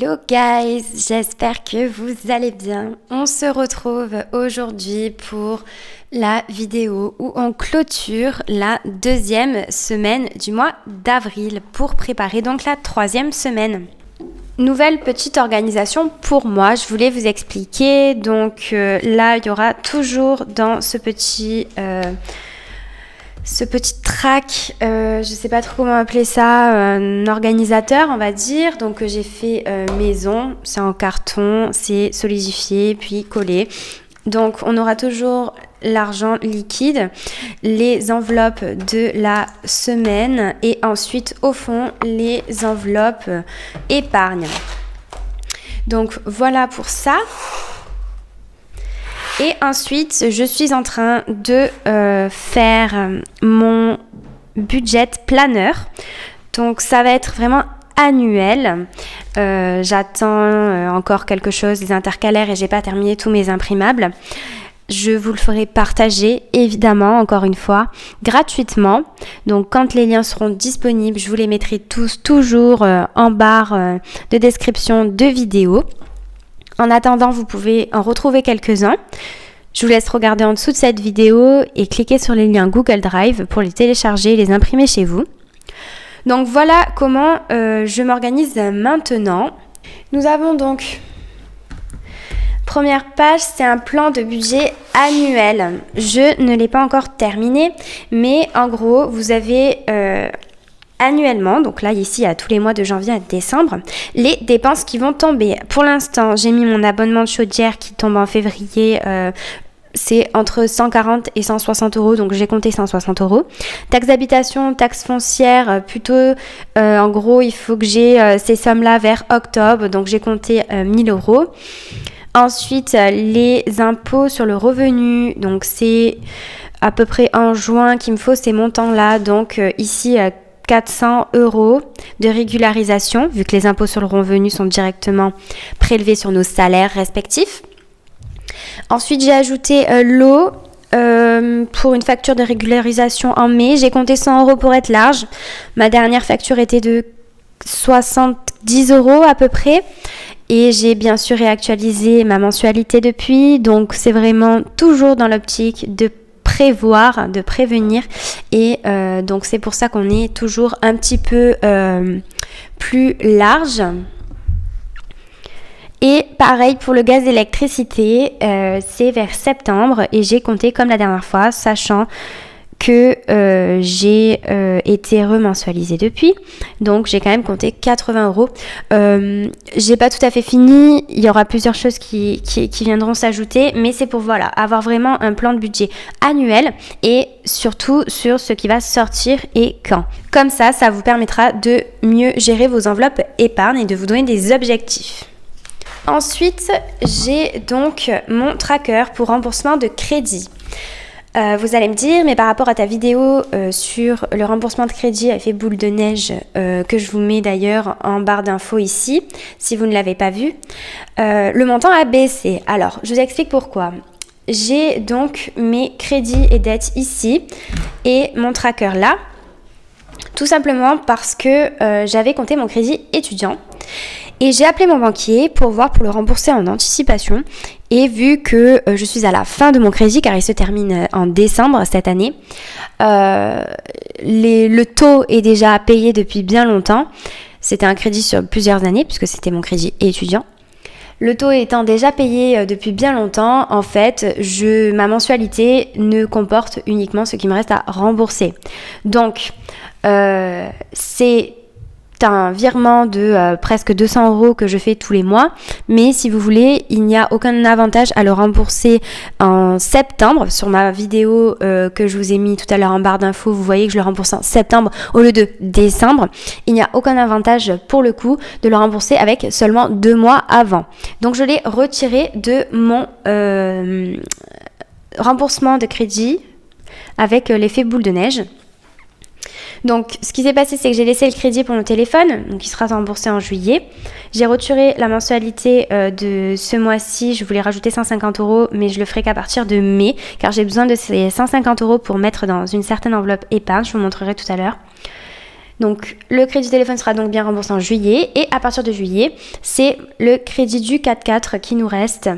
Hello guys, j'espère que vous allez bien. On se retrouve aujourd'hui pour la vidéo où on clôture la deuxième semaine du mois d'avril pour préparer donc la troisième semaine. Nouvelle petite organisation pour moi, je voulais vous expliquer. Donc là, il y aura toujours dans ce petit track, je sais pas trop comment appeler ça, un organisateur on va dire. Donc j'ai fait maison, c'est en carton, c'est solidifié puis collé. Donc on aura toujours l'argent liquide, les enveloppes de la semaine et ensuite au fond les enveloppes épargne. Donc voilà pour ça. Et ensuite, je suis en train de faire mon budget planner. Donc, ça va être vraiment annuel. J'attends encore quelque chose des intercalaires et j'ai pas terminé tous mes imprimables. Je vous le ferai partager, évidemment, encore une fois, gratuitement. Donc, quand les liens seront disponibles, je vous les mettrai tous toujours en barre de description de vidéo. En attendant, vous pouvez en retrouver quelques-uns. Je vous laisse regarder en dessous de cette vidéo et cliquer sur les liens Google Drive pour les télécharger et les imprimer chez vous. Donc voilà comment je m'organise maintenant. Nous avons donc, première page, c'est un plan de budget annuel. Je ne l'ai pas encore terminé, mais en gros, vous avez annuellement, donc là ici à tous les mois de janvier à décembre, les dépenses qui vont tomber. Pour l'instant, j'ai mis mon abonnement de chaudière qui tombe en février, c'est entre 140 et 160 euros, donc j'ai compté 160 euros. Taxe d'habitation, taxe foncière, plutôt, en gros, il faut que j'ai ces sommes-là vers octobre, donc j'ai compté 1000 euros. Ensuite, les impôts sur le revenu, donc c'est à peu près en juin qu'il me faut ces montants-là, donc ici 400 euros de régularisation, vu que les impôts sur le revenu sont directement prélevés sur nos salaires respectifs. Ensuite, j'ai ajouté l'eau pour une facture de régularisation en mai. J'ai compté 100 euros pour être large. Ma dernière facture était de 70 euros à peu près. Et j'ai bien sûr réactualisé ma mensualité depuis. Donc, c'est vraiment toujours dans l'optique de prévoir, de prévenir et donc c'est pour ça qu'on est toujours un petit peu plus large. Et pareil pour le gaz d'électricité, c'est vers septembre et j'ai compté comme la dernière fois, sachant que j'ai été remensualisée depuis, donc j'ai quand même compté 80 euros. J'ai pas tout à fait fini, il y aura plusieurs choses qui viendront s'ajouter, mais c'est pour voilà, avoir vraiment un plan de budget annuel et surtout sur ce qui va sortir et quand. Comme ça vous permettra de mieux gérer vos enveloppes épargne et de vous donner des objectifs. Ensuite, j'ai donc mon tracker pour remboursement de crédit. Vous allez me dire, mais par rapport à ta vidéo sur le remboursement de crédit à effet boule de neige, que je vous mets d'ailleurs en barre d'infos ici, si vous ne l'avez pas vu, le montant a baissé. Alors, je vous explique pourquoi. J'ai donc mes crédits et dettes ici et mon tracker là, tout simplement parce que j'avais compté mon crédit étudiant. Et j'ai appelé mon banquier pour voir pour le rembourser en anticipation. Et vu que je suis à la fin de mon crédit, car il se termine en décembre cette année, le taux est déjà payé depuis bien longtemps. C'était un crédit sur plusieurs années, puisque c'était mon crédit étudiant. Le taux étant déjà payé depuis bien longtemps, en fait, ma mensualité ne comporte uniquement ce qui me reste à rembourser. Donc, c'est un virement de presque 200 euros que je fais tous les mois, mais si vous voulez, il n'y a aucun avantage à le rembourser en septembre. Sur ma vidéo que je vous ai mis tout à l'heure en barre d'infos, vous voyez que je le rembourse en septembre au lieu de décembre. Il n'y a aucun avantage pour le coup de le rembourser avec seulement 2 mois avant. Donc je l'ai retiré de mon remboursement de crédit avec l'effet boule de neige. Donc, ce qui s'est passé, c'est que j'ai laissé le crédit pour mon téléphone, donc il sera remboursé en juillet. J'ai retiré la mensualité de ce mois-ci, je voulais rajouter 150 euros, mais je le ferai qu'à partir de mai, car j'ai besoin de ces 150 euros pour mettre dans une certaine enveloppe épargne, je vous montrerai tout à l'heure. Donc le crédit téléphone sera donc bien remboursé en juillet et à partir de juillet, c'est le crédit du 4x4 qui nous reste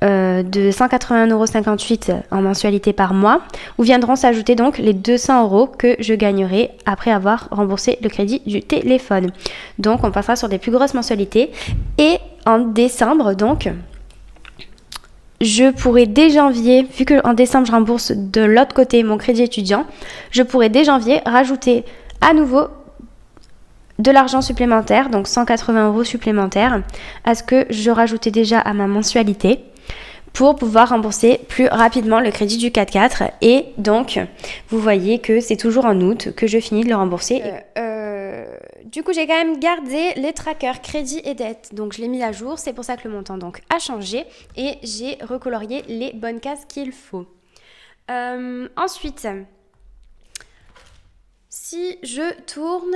de 181,58 € en mensualité par mois où viendront s'ajouter donc les 200 € que je gagnerai après avoir remboursé le crédit du téléphone. Donc on passera sur des plus grosses mensualités et en décembre donc je pourrais dès janvier, vu qu'en décembre je rembourse de l'autre côté mon crédit étudiant, je pourrais dès janvier rajouter à nouveau de l'argent supplémentaire, donc 180 € supplémentaires, à ce que je rajoutais déjà à ma mensualité pour pouvoir rembourser plus rapidement le crédit du 4x4. Et donc, vous voyez que c'est toujours en août que je finis de le rembourser. Du coup, j'ai quand même gardé les trackers crédit et dette. Donc, je l'ai mis à jour. C'est pour ça que le montant donc a changé. Et j'ai recolorié les bonnes cases qu'il faut. Ensuite... Si je tourne,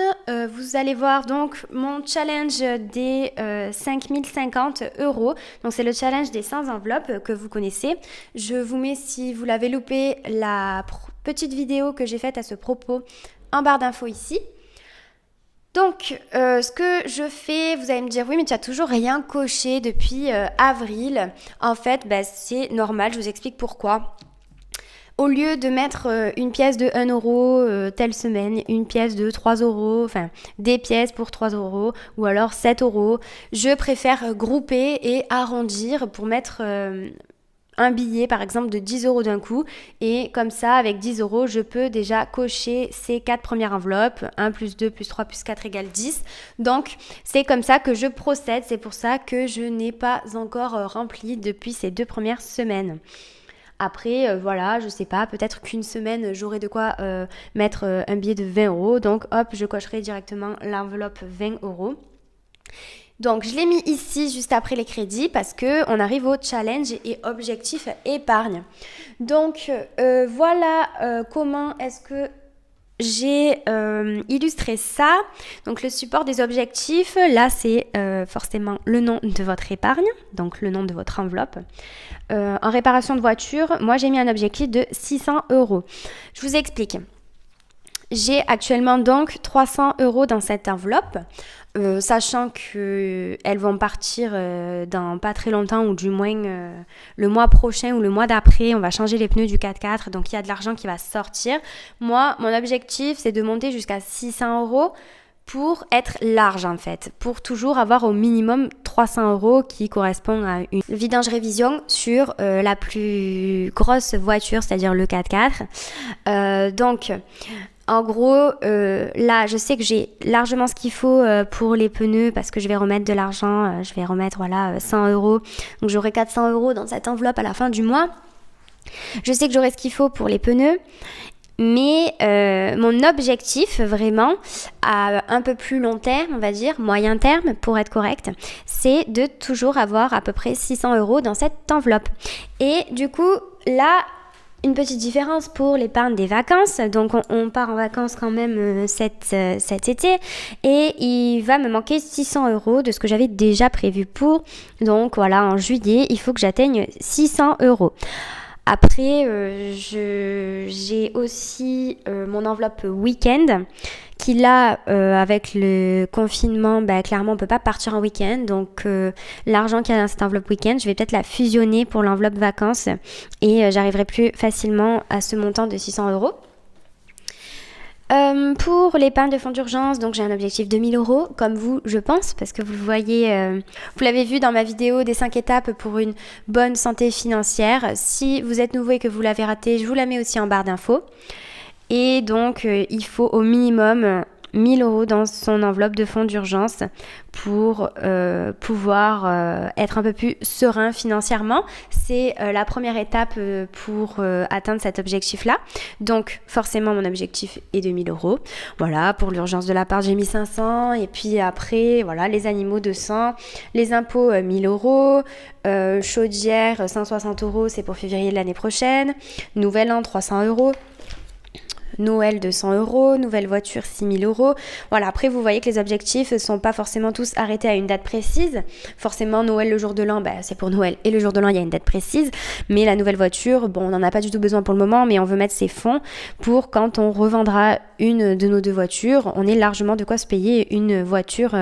vous allez voir donc mon challenge des 5050 €. Donc c'est le challenge des 100 enveloppes que vous connaissez. Je vous mets, si vous l'avez loupé, la petite vidéo que j'ai faite à ce propos en barre d'infos ici. Donc, ce que je fais, vous allez me dire, oui, mais tu as toujours rien coché depuis avril. En fait, c'est normal, je vous explique pourquoi. Au lieu de mettre une pièce de 1 € telle semaine, une pièce de 3 €, enfin des pièces pour 3 € ou alors 7 €, je préfère grouper et arrondir pour mettre un billet par exemple de 10 € d'un coup et comme ça avec 10 € je peux déjà cocher ces 4 premières enveloppes, 1 plus 2 plus 3 plus 4 égale 10. Donc c'est comme ça que je procède, c'est pour ça que je n'ai pas encore rempli depuis ces 2 premières semaines. Après, voilà, je sais pas, peut-être qu'une semaine, j'aurai de quoi mettre un billet de 20 €. Donc, hop, je cocherai directement l'enveloppe 20 €. Donc, je l'ai mis ici juste après les crédits parce qu'on arrive au challenge et objectif épargne. Donc, voilà comment est-ce que j'ai illustré ça. Donc le support des objectifs, là c'est forcément le nom de votre épargne, donc le nom de votre enveloppe. En réparation de voiture, moi j'ai mis un objectif de 600 €. Je vous explique. J'ai actuellement donc 300 € dans cette enveloppe, sachant qu'elles vont partir dans pas très longtemps ou du moins le mois prochain ou le mois d'après, on va changer les pneus du 4x4, donc il y a de l'argent qui va sortir. Moi, mon objectif, c'est de monter jusqu'à 600 € pour être large en fait, pour toujours avoir au minimum 300 € qui correspond à une vidange révision sur la plus grosse voiture, c'est-à-dire le 4x4. Donc... En gros, là, je sais que j'ai largement ce qu'il faut pour les pneus parce que je vais remettre de l'argent, je vais remettre 100 €. Donc j'aurai 400 € dans cette enveloppe à la fin du mois. Je sais que j'aurai ce qu'il faut pour les pneus. Mais mon objectif vraiment à un peu plus long terme, on va dire, moyen terme pour être correct, c'est de toujours avoir à peu près 600 € dans cette enveloppe. Et du coup, là... Une petite différence pour l'épargne des vacances. Donc, on part en vacances quand même cet été. Et il va me manquer 600 € de ce que j'avais déjà prévu pour. Donc, voilà, en juillet, il faut que j'atteigne 600 €. Après, j'ai aussi mon enveloppe week-end qui là, avec le confinement, clairement, on peut pas partir en week-end. Donc, l'argent qu'il y a dans cette enveloppe week-end, je vais peut-être la fusionner pour l'enveloppe vacances et j'arriverai plus facilement à ce montant de 600 €. Pour l'épargne de fonds d'urgence, donc j'ai un objectif de 1000 €, comme vous, je pense, parce que vous le voyez, vous l'avez vu dans ma vidéo des 5 étapes pour une bonne santé financière. Si vous êtes nouveau et que vous l'avez raté, je vous la mets aussi en barre d'infos. Et donc, il faut au minimum 1000 € dans son enveloppe de fonds d'urgence pour pouvoir être un peu plus serein financièrement. C'est la première étape pour atteindre cet objectif-là. Donc, forcément, mon objectif est de 1000 €. Voilà, pour l'urgence de l'appart, j'ai mis 500. Et puis après, voilà, les animaux 200. Les impôts, 1000 €. Chaudière, 160 €, c'est pour février de l'année prochaine. Nouvel an, 300 €. Noël de 100 euros, nouvelle voiture 6000 euros. Voilà, après vous voyez que les objectifs ne sont pas forcément tous arrêtés à une date précise. Forcément, Noël le jour de l'an, c'est pour Noël et le jour de l'an, il y a une date précise. Mais la nouvelle voiture, bon, on n'en a pas du tout besoin pour le moment, mais on veut mettre ses fonds pour quand on revendra une de nos deux voitures, on ait largement de quoi se payer une voiture.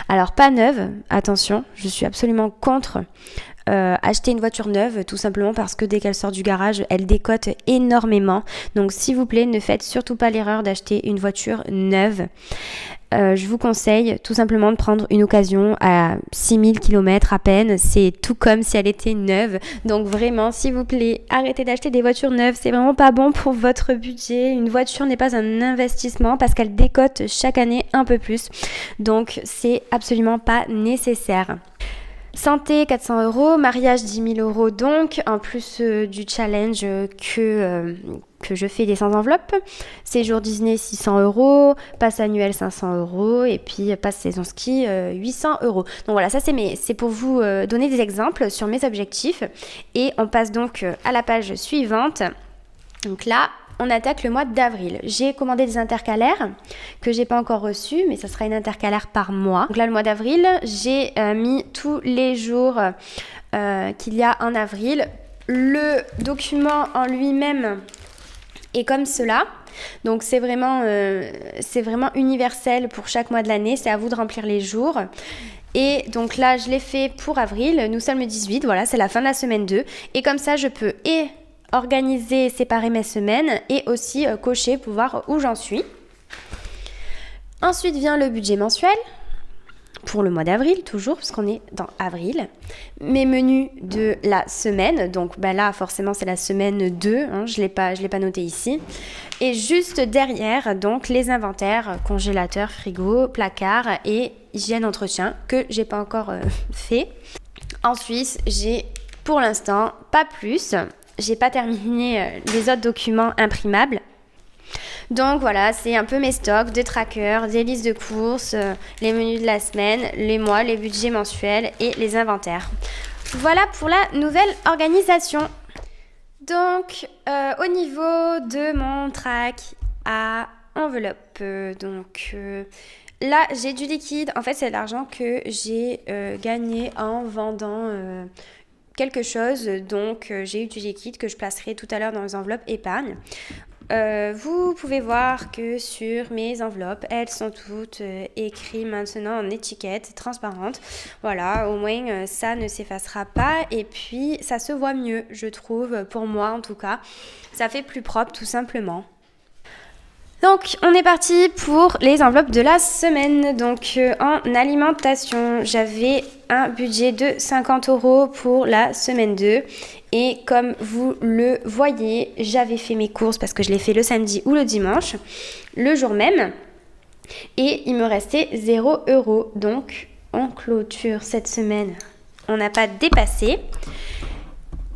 Alors pas neuve, attention, je suis absolument contre. Acheter une voiture neuve tout simplement parce que dès qu'elle sort du garage elle décote énormément, donc s'il vous plaît ne faites surtout pas l'erreur d'acheter une voiture neuve. Je vous conseille tout simplement de prendre une occasion à 6000 km à peine, c'est tout comme si elle était neuve, donc vraiment s'il vous plaît arrêtez d'acheter des voitures neuves, c'est vraiment pas bon pour votre budget. Une voiture n'est pas un investissement parce qu'elle décote chaque année un peu plus, donc c'est absolument pas nécessaire. Santé 400 euros, mariage 10 000 euros donc, en plus du challenge que je fais des sans enveloppe. Séjour Disney 600 euros, passe annuel 500 euros et puis passe saison ski 800 euros. Donc voilà, ça c'est pour vous donner des exemples sur mes objectifs. Et on passe donc à la page suivante. Donc là, on attaque le mois d'avril. J'ai commandé des intercalaires que j'ai pas encore reçus, mais ça sera une intercalaire par mois. Donc là, le mois d'avril, j'ai mis tous les jours qu'il y a en avril. Le document en lui-même est comme cela. Donc c'est vraiment universel pour chaque mois de l'année. C'est à vous de remplir les jours. Et donc là, je l'ai fait pour avril. Nous sommes le 18. Voilà, c'est la fin de la semaine 2. Et comme ça, je peux organiser, séparer mes semaines et aussi cocher pour voir où j'en suis. Ensuite vient le budget mensuel pour le mois d'avril, toujours, parce qu'on est dans avril. Mes menus de la semaine, donc là forcément c'est la semaine 2, je l'ai pas noté ici. Et juste derrière, donc les inventaires, congélateur, frigo, placard et hygiène entretien que j'ai pas encore fait. Ensuite, j'ai pour l'instant pas plus. J'ai pas terminé les autres documents imprimables. Donc voilà, c'est un peu mes stocks de trackers, des listes de courses, les menus de la semaine, les mois, les budgets mensuels et les inventaires. Voilà pour la nouvelle organisation. Donc au niveau de mon track à enveloppe, là j'ai du liquide. En fait c'est l'argent que j'ai gagné en vendant quelque chose, donc j'ai eu du liquide que je placerai tout à l'heure dans les enveloppes épargne. Vous pouvez voir que sur mes enveloppes, elles sont toutes écrites maintenant en étiquette transparente. Voilà, au moins ça ne s'effacera pas et puis ça se voit mieux, je trouve, pour moi en tout cas. Ça fait plus propre tout simplement. Donc on est parti pour les enveloppes de la semaine. Donc en alimentation, j'avais un budget de 50 euros pour la semaine 2. Et comme vous le voyez, j'avais fait mes courses parce que je l'ai fait le samedi ou le dimanche, le jour même. Et il me restait 0 euros. Donc on clôture cette semaine. On n'a pas dépassé.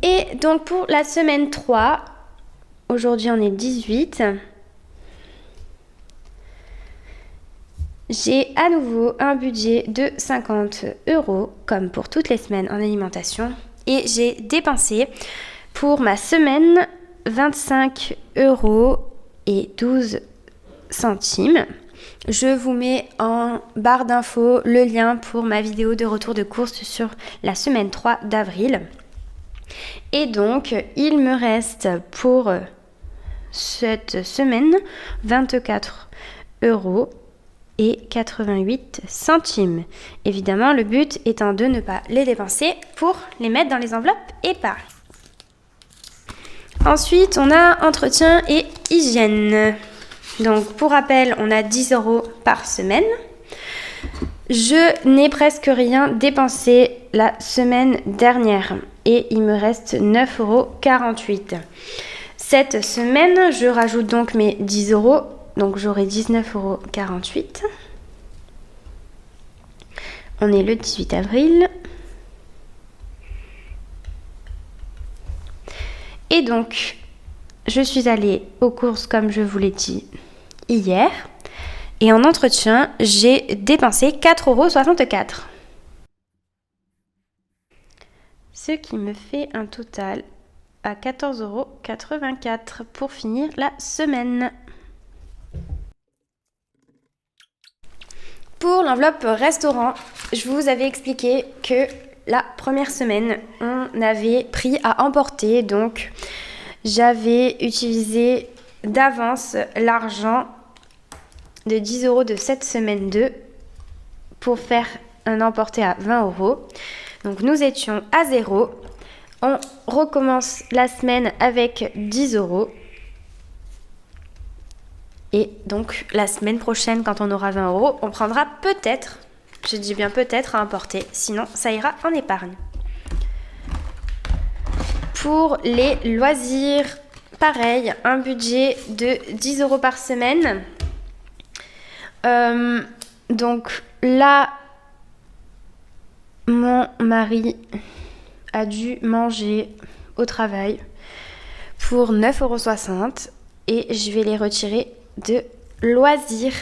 Et donc pour la semaine 3, aujourd'hui on est 18. J'ai à nouveau un budget de 50 euros, comme pour toutes les semaines en alimentation. Et j'ai dépensé pour ma semaine 25 euros et 12 centimes. Je vous mets en barre d'infos le lien pour ma vidéo de retour de course sur la semaine 3 d'avril. Et donc, il me reste pour cette semaine 24 euros et 88 centimes. Évidemment, le but étant de ne pas les dépenser pour les mettre dans les enveloppes épargne. Ensuite, on a entretien et hygiène. Donc, pour rappel, on a 10 euros par semaine. Je n'ai presque rien dépensé la semaine dernière et il me reste 9,48 euros. Cette semaine, je rajoute donc mes 10 euros. Donc j'aurai 19,48 €. On est le 18 avril. Et donc, je suis allée aux courses comme je vous l'ai dit hier. Et en entretien, j'ai dépensé 4,64 €. Ce qui me fait un total à 14,84 € pour finir la semaine. Pour l'enveloppe restaurant, je vous avais expliqué que la première semaine, on avait pris à emporter. Donc, j'avais utilisé d'avance l'argent de 10 € de cette semaine 2 pour faire un emporté à 20 €. Donc, nous étions à 0. On recommence la semaine avec 10 €. Et donc, la semaine prochaine, quand on aura 20 €, on prendra peut-être, je dis bien peut-être, à emporter. Sinon, ça ira en épargne. Pour les loisirs, pareil, un budget de 10 € par semaine. Donc là, mon mari a dû manger au travail pour 9,60 € et je vais les retirer de loisirs.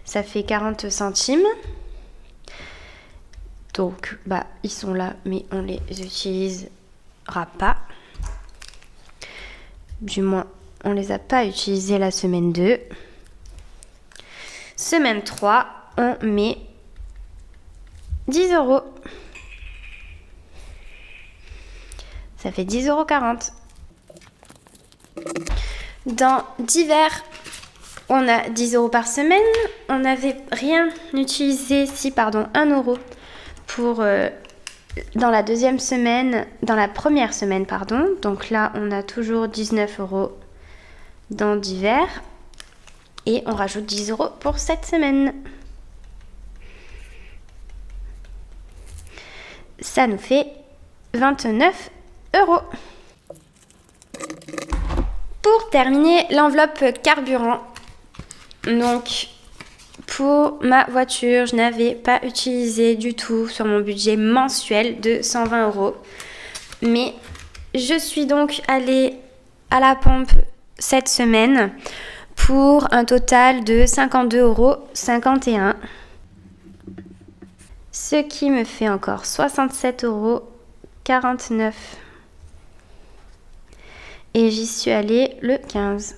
Ça fait 40 centimes. Donc, ils sont là, mais on les utilisera pas. Du moins, on les a pas utilisés la semaine 2. Semaine 3, on met 10 €. Ça fait 10,40 €. Dans divers, on a 10 € par semaine. On n'avait rien utilisé, 1 € pour dans la deuxième semaine, dans la première semaine, pardon. Donc là, on a toujours 19 € dans divers. Et on rajoute 10 € pour cette semaine. Ça nous fait 29 €. Pour terminer, l'enveloppe carburant. Donc, pour ma voiture, je n'avais pas utilisé du tout sur mon budget mensuel de 120 €. Mais je suis donc allée à la pompe cette semaine pour un total de 52,51 €. Ce qui me fait encore 67,49 €. Et j'y suis allée le 15.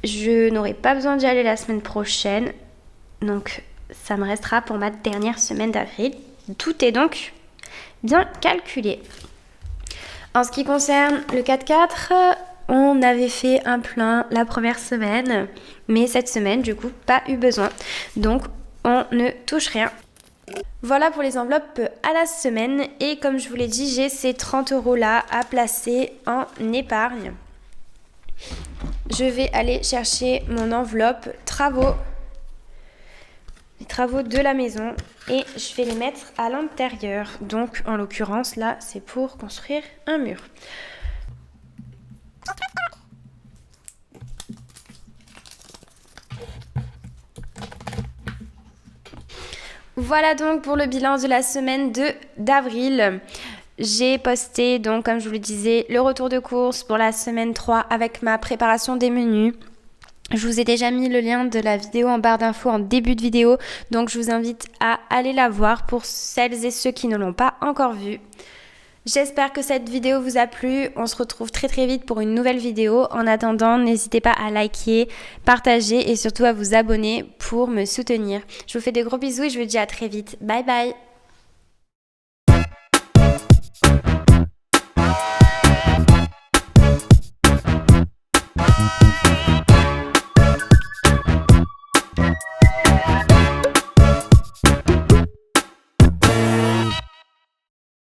Je n'aurai pas besoin d'y aller la semaine prochaine. Donc, ça me restera pour ma dernière semaine d'avril. Tout est donc bien calculé. En ce qui concerne le 4x4, on avait fait un plein la première semaine. Mais cette semaine, du coup, pas eu besoin. Donc, on ne touche rien. Voilà pour les enveloppes à la semaine. Et comme je vous l'ai dit, j'ai ces 30 € là à placer en épargne. Je vais aller chercher mon enveloppe travaux. Les travaux de la maison. Et je vais les mettre à l'intérieur. Donc, en l'occurrence, là, c'est pour construire un mur. Voilà donc pour le bilan de la semaine d'avril. J'ai posté, donc comme je vous le disais, le retour de course pour la semaine 3 avec ma préparation des menus. Je vous ai déjà mis le lien de la vidéo en barre d'infos en début de vidéo, donc je vous invite à aller la voir pour celles et ceux qui ne l'ont pas encore vue. J'espère que cette vidéo vous a plu. On se retrouve très très vite pour une nouvelle vidéo. En attendant, n'hésitez pas à liker, partager et surtout à vous abonner pour me soutenir. Je vous fais de gros bisous et je vous dis à très vite. Bye bye!